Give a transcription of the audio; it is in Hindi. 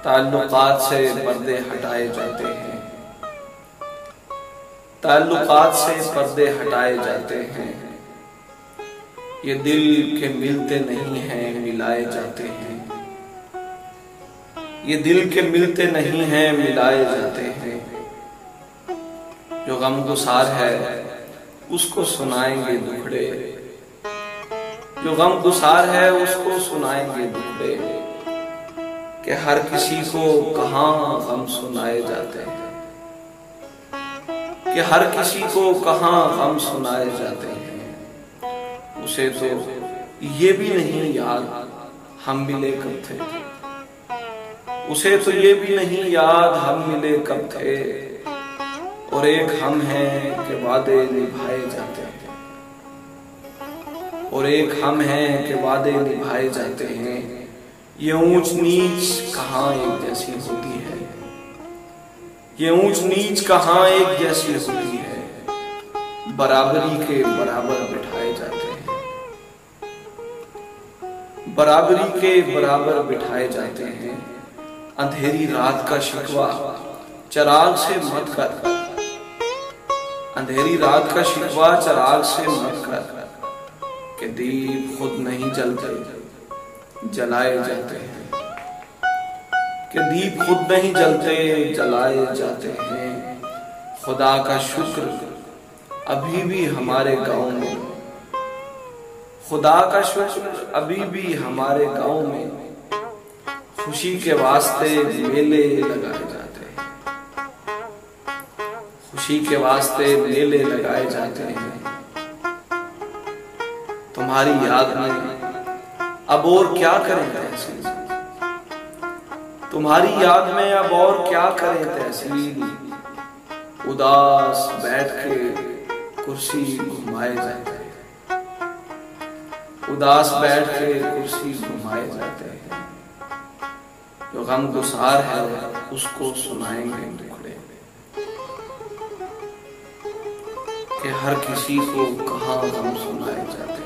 ताल्लुकात से पर्दे हटाए जाते हैं, ताल्लुकात से पर्दे हटाए जाते हैं। ये दिल के मिलते नहीं हैं मिलाए जाते हैं, ये दिल के मिलते नहीं हैं मिलाए जाते हैं। जो गमगुसार है उसको सुनाएंगे दुखड़े, जो गमगुसार है उसको सुनाएंगे दुखड़े, कि हर किसी को कहाँ गम सुनाए जाते हैं, कि हर किसी को कहाँ गम सुनाए जाते हैं। उसे तो ये भी नहीं याद हम मिले कब थे, उसे तो ये भी नहीं याद हम मिले कब थे। और एक हम हैं कि वादे निभाए जाते हैं, और एक हम हैं कि वादे निभाए जाते हैं। ये ऊंच नीच कहाँ एक जैसी होती है, ये ऊंच नीच कहाँ एक जैसी होती है। बराबरी के बराबर बिठाए जाते हैं, बराबरी के बराबर बिठाए जाते हैं। अंधेरी रात का शिकवा चिराग से मत कर, अंधेरी रात का शिकवा चिराग से मत कर, कि दीप खुद नहीं जलते जलाए जाते हैं, कि दीप खुद नहीं जलते जलाए जाते हैं। खुदा का शुक्र अभी भी हमारे गांव में, खुदा का शुक्र अभी भी हमारे गांव में खुशी के वास्ते मेले लगाए जाते हैं, खुशी के वास्ते मेले लगाए जाते हैं। तुम्हारी याद में अब और क्या करें तहसील, तुम्हारी याद में अब और क्या करें तहसील। उदास बैठ के कुर्सी घुमाए जाते हैं, उदास बैठ के कुर्सी घुमाए जाते हैं। जो गमगुसार है उसको सुनाएंगे दुखड़े, कि हर किसी को कहाँ गम सुनाए जाते हैं।